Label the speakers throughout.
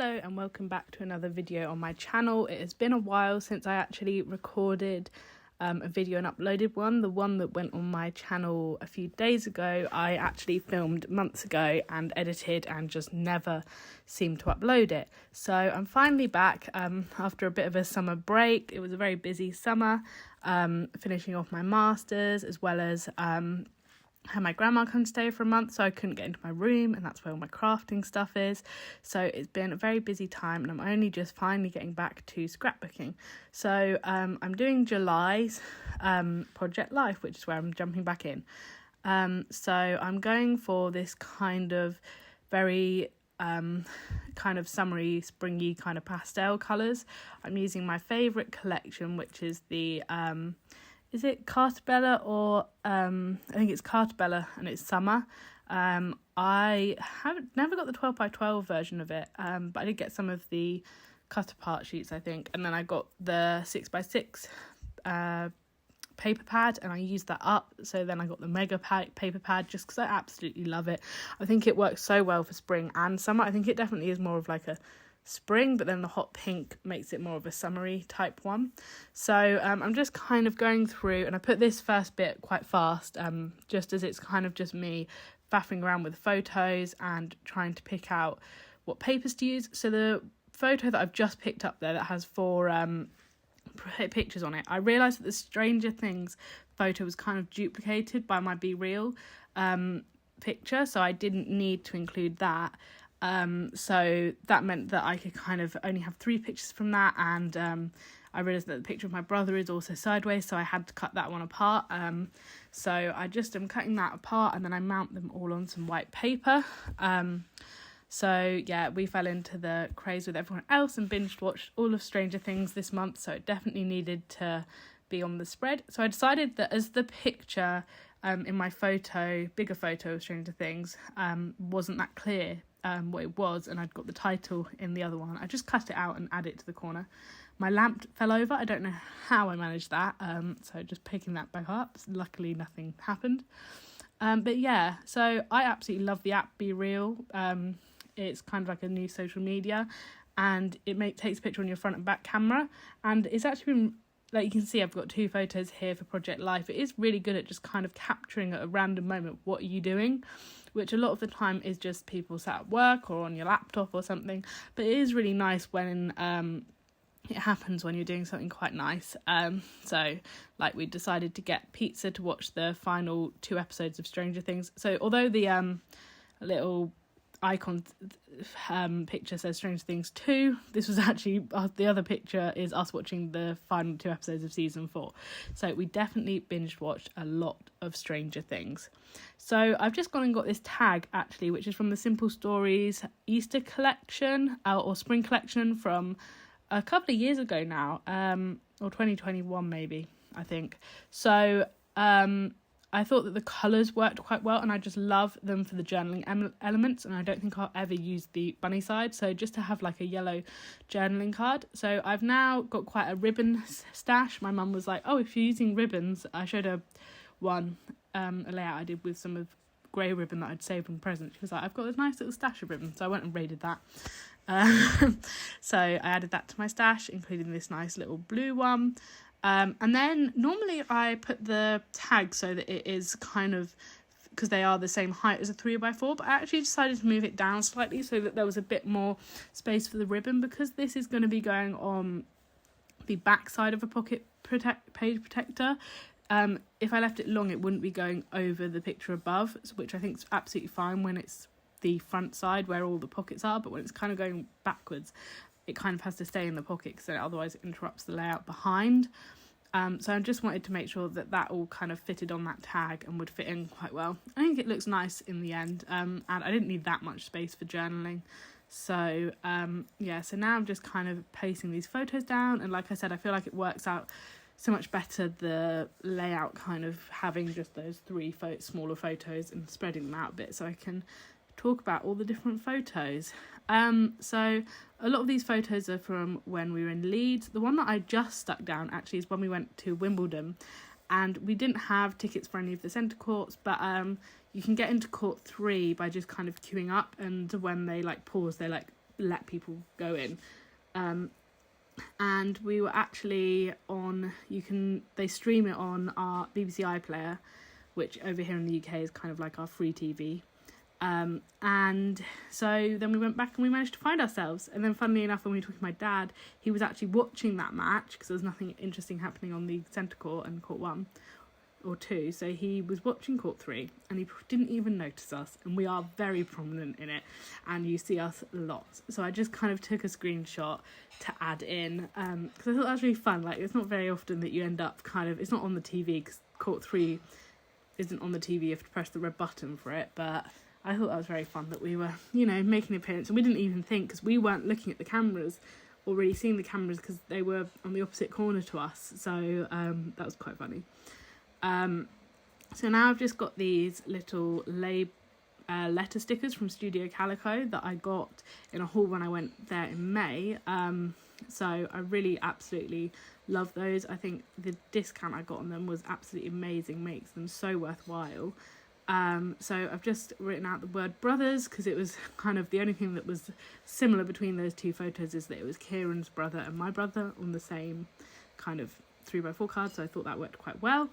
Speaker 1: Hello and welcome back to another video on my channel. It has been a while since I actually recorded a video and uploaded one. The one that went on my channel a few days ago, I actually filmed months ago and edited and just never seemed to upload it. So I'm finally back after a bit of a summer break. It was a very busy summer, finishing off my masters as well as had my grandma come stay for a month, so I couldn't get into my room, and that's where all my crafting stuff is. So it's been a very busy time and I'm only just finally getting back to scrapbooking. So I'm doing July's Project Life, which is where I'm jumping back in. So I'm going for this kind of very kind of summery, springy kind of pastel colours. I'm using my favourite collection, which is the is it Carta or I think it's Carta and it's summer. I haven't never got the 12 by 12 version of it, but I did get some of the cut apart sheets, I think, and then I got the 6 by 6 paper pad and I used that up. So then I got the mega paper pad just because I absolutely love it. I think it works so well for spring and summer. I think it definitely is more of like a spring, but then the hot pink makes it more of a summery type one. So I'm just kind of going through, and I put this first bit quite fast, just as it's kind of just me faffing around with photos and trying to pick out what papers to use. So the photo that I've just picked up there that has 4 pictures on it, I realised that the Stranger Things photo was kind of duplicated by my Be Real picture, so I didn't need to include that. So that meant that I could kind of only have 3 pictures from that, and I realised that the picture of my brother is also sideways, so I had to cut that one apart. So I just am cutting that apart and then I mount them all on some white paper. So yeah, we fell into the craze with everyone else and binge watched all of Stranger Things this month, so it definitely needed to be on the spread. So I decided that as the picture in my bigger photo of Stranger Things wasn't that clear what it was, and I'd got the title in the other one, I just cut it out and add it to the corner. My lamp fell over. I don't know how I managed that, so just picking that back up. Luckily nothing happened. But yeah, so I absolutely love the app Be Real. It's kind of like a new social media, and it takes a picture on your front and back camera, and it's actually been, like you can see, I've got 2 photos here for Project Life. It is really good at just kind of capturing at a random moment what are you doing, which a lot of the time is just people sat at work or on your laptop or something. But it is really nice when it happens when you're doing something quite nice. So like we decided to get pizza to watch the final 2 episodes of Stranger Things. So although the little icon picture says Stranger Things 2, this was actually the other picture is us watching the final 2 episodes of season 4. So we definitely binge watched a lot of Stranger Things. So I've just gone and got this tag actually, which is from the Simple Stories Easter collection or spring collection from a couple of years ago now, or 2021 maybe, I think. So I thought that the colours worked quite well, and I just love them for the journaling elements, and I don't think I'll ever use the bunny side, so just to have like a yellow journaling card. So I've now got quite a ribbon stash. My mum was like, oh, if you're using ribbons, I showed her a layout I did with some of grey ribbon that I'd saved from present. She was like, I've got this nice little stash of ribbon, so I went and raided that. So I added that to my stash, including this nice little blue one. And then normally I put the tag so that it is kind of, because they are the same height as a 3x4, but I actually decided to move it down slightly so that there was a bit more space for the ribbon, because this is going to be going on the back side of a page protector. If I left it long, it wouldn't be going over the picture above, which I think is absolutely fine when it's the front side where all the pockets are, but when it's kind of going backwards, it kind of has to stay in the pocket because otherwise it interrupts the layout behind. So I just wanted to make sure that that all kind of fitted on that tag and would fit in quite well. I think it looks nice in the end, and I didn't need that much space for journaling. So yeah, so now I'm just kind of pasting these photos down, and like I said, I feel like it works out so much better, the layout kind of having just those 3 smaller photos and spreading them out a bit so I can talk about all the different photos. So a lot of these photos are from when we were in Leeds. The one that I just stuck down actually is when we went to Wimbledon, and we didn't have tickets for any of the centre courts, but you can get into court 3 by just kind of queuing up, and when they like pause, they like let people go in. And we were actually on, they stream it on our BBC iPlayer, which over here in the UK is kind of like our free TV. And so then we went back and we managed to find ourselves. And then funnily enough, when we were talking to my dad, he was actually watching that match because there was nothing interesting happening on the centre court and court 1 or 2. So he was watching court 3 and he didn't even notice us. And we are very prominent in it and you see us lots. So I just kind of took a screenshot to add in because I thought that was really fun. Like, it's not very often that you end up it's not on the TV because court 3 isn't on the TV. You have to press the red button for it. But I thought that was very fun that we were, making an appearance. And we didn't even think, because we weren't looking at the cameras or really seeing the cameras because they were on the opposite corner to us. So that was quite funny. So now I've just got these little letter stickers from Studio Calico that I got in a haul when I went there in May. So I really absolutely love those. I think the discount I got on them was absolutely amazing, makes them so worthwhile. So I've just written out the word brothers because it was kind of the only thing that was similar between those two photos is that it was Kieran's brother and my brother on the same kind of 3x4 card, so I thought that worked quite well.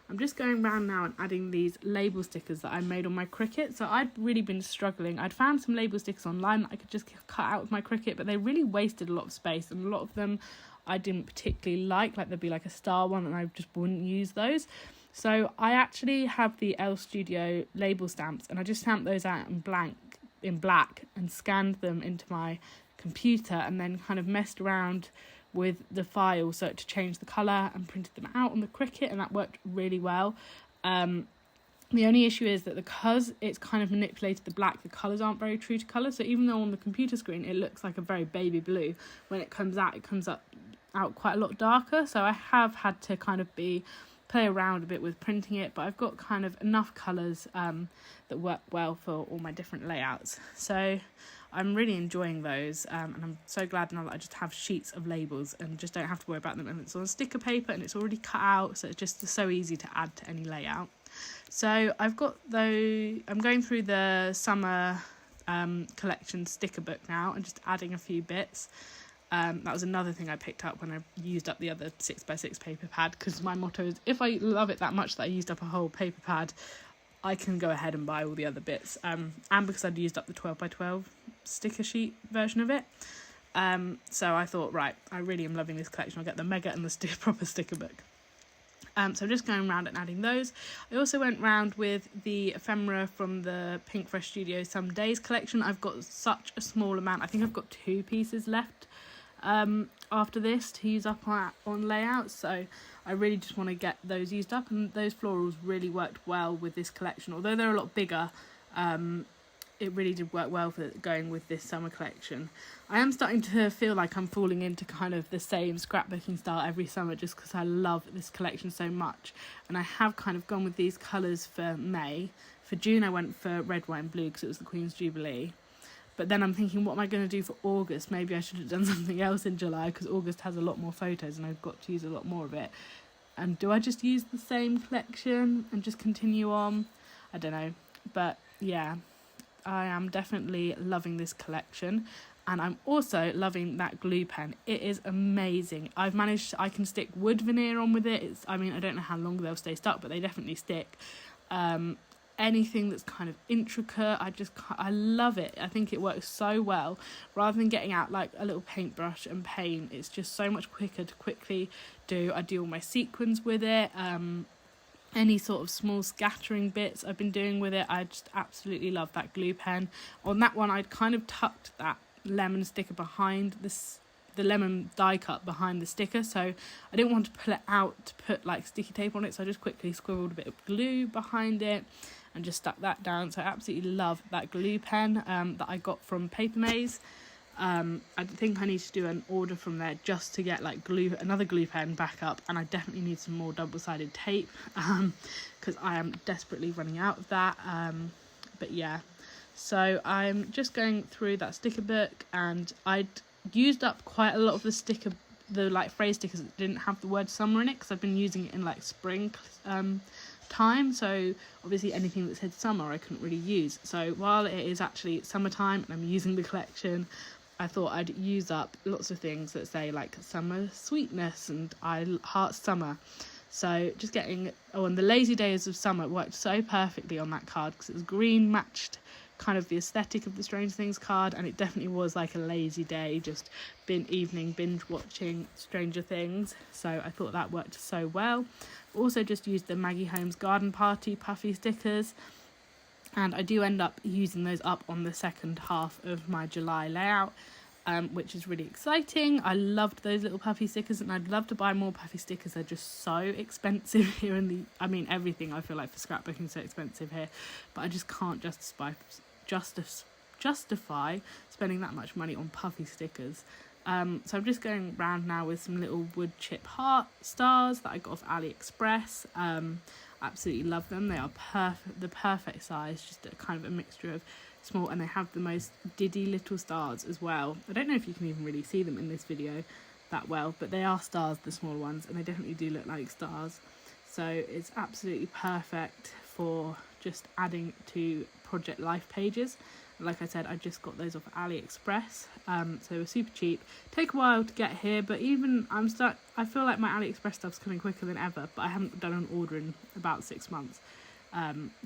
Speaker 1: I'm just going around now and adding these label stickers that I made on my Cricut. So I'd really been struggling. I'd found some label stickers online that I could just cut out with my Cricut, but they really wasted a lot of space, and a lot of them I didn't particularly like there'd be like a star one and I just wouldn't use those. So I actually have the L Studio label stamps and I just stamped those out in black and scanned them into my computer and then kind of messed around with the file so to change the colour and printed them out on the Cricut, and that worked really well. The only issue is that because it's kind of manipulated the black, the colours aren't very true to colour. So even though on the computer screen it looks like a very baby blue, when it comes out quite a lot darker. So I have had to kind of play around a bit with printing it, but I've got kind of enough colours that work well for all my different layouts. So I'm really enjoying those, and I'm so glad now that I just have sheets of labels and just don't have to worry about them, and it's on sticker paper and it's already cut out, so it's just so easy to add to any layout. So I'm going through the summer collection sticker book now and just adding a few bits. That was another thing I picked up when I used up the other 6x6 paper pad, because my motto is if I love it that much that I used up a whole paper pad, I can go ahead and buy all the other bits. And because I'd used up the 12x12 sticker sheet version of it. So I thought, right, I really am loving this collection. I'll get the mega and the proper sticker book. So I'm just going around and adding those. I also went round with the ephemera from the Pink Fresh Studio Some Days collection. I've got such a small amount. I think I've got 2 pieces left after this to use up on layouts, so I really just want to get those used up, and those florals really worked well with this collection. Although they're a lot bigger, it really did work well for going with this summer collection. I am starting to feel like I'm falling into kind of the same scrapbooking style every summer just because I love this collection so much, and I have kind of gone with these colours for May. For June I went for red, white and blue because it was the Queen's Jubilee. But then I'm thinking, what am I going to do for August? Maybe I should have done something else in July because August has a lot more photos and I've got to use a lot more of it. And do I just use the same collection and just continue on? I don't know. But yeah, I am definitely loving this collection. And I'm also loving that glue pen. It is amazing. I can stick wood veneer on with it. I don't know how long they'll stay stuck, but they definitely stick. Anything that's kind of intricate, I love it. I think it works so well. Rather than getting out like a little paintbrush and paint, it's just so much quicker to quickly do. I do all my sequins with it. Any sort of small scattering bits I've been doing with it. I just absolutely love that glue pen. On that one, I'd kind of tucked that lemon sticker behind the lemon die cut behind the sticker, so I didn't want to pull it out to put like sticky tape on it, so I just quickly scribbled a bit of glue behind it and just stuck that down. So I absolutely love that glue pen that I got from Paper Maze. I think I need to do an order from there just to get like another glue pen back up, and I definitely need some more double-sided tape because I am desperately running out of that. But yeah, so I'm just going through that sticker book, and I'd used up quite a lot of the like phrase stickers that didn't have the word summer in it because I've been using it in like spring time, so obviously anything that said summer I couldn't really use. So while it is actually summertime and I'm using the collection, I thought I'd use up lots of things that say like summer sweetness and I heart summer. So just getting, and the lazy days of summer worked so perfectly on that card because it was green, matched kind of the aesthetic of the Strange Things card, and it definitely was like a lazy day, just evening binge watching Stranger Things. So I thought that worked so well. Also just used the Maggie Holmes Garden Party puffy stickers, and I do end up using those up on the second half of my July layout, which is really exciting. I loved those little puffy stickers, and I'd love to buy more puffy stickers. They're just so expensive here everything I feel like for scrapbooking is so expensive here, but I just can't justify spending that much money on puffy stickers. So I'm just going around now with some little wood chip heart stars that I got off AliExpress. Absolutely love them. They are the perfect size, just a kind of a mixture of small, and they have the most diddy little stars as well. I don't know if you can even really see them in this video that well, but they are stars, the small ones, and they definitely do look like stars. So it's absolutely perfect for just adding to project life pages. Like I said, I just got those off AliExpress, so they were super cheap. Take a while to get here, but even I feel like my AliExpress stuff's coming quicker than ever, but I haven't done an order in about 6 months.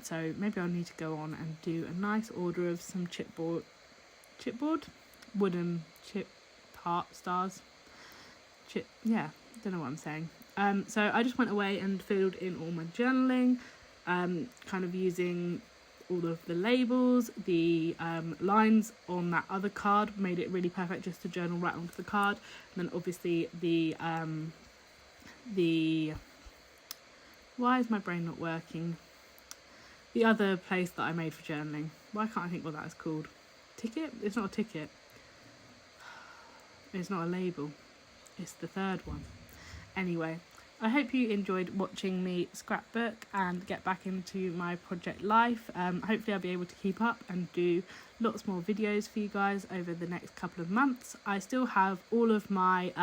Speaker 1: So maybe I'll need to go on and do a nice order of some chipboard, wooden chip heart stars. Don't know what I'm saying. So I just went away and filled in all my journaling, kind of using all of the labels, the lines on that other card made it really perfect just to journal right onto the card. And then obviously the why is my brain not working? The other place that I made for journaling. Why can't I think what that is called? Ticket? It's not a ticket. It's not a label. It's the third one. Anyway, I hope you enjoyed watching me scrapbook and get back into my project life. Hopefully I'll be able to keep up and do lots more videos for you guys over the next couple of months. I still have all of my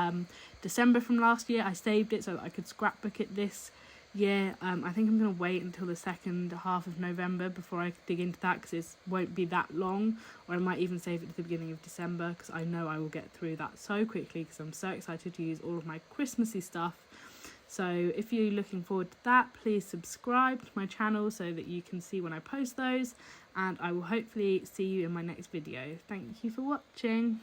Speaker 1: December from last year. I saved it so that I could scrapbook it this year. I think I'm going to wait until the second half of November before I dig into that, because it won't be that long, or I might even save it to the beginning of December, because I know I will get through that so quickly because I'm so excited to use all of my Christmassy stuff. So if you're looking forward to that, please subscribe to my channel so that you can see when I post those, and I will hopefully see you in my next video. Thank you for watching.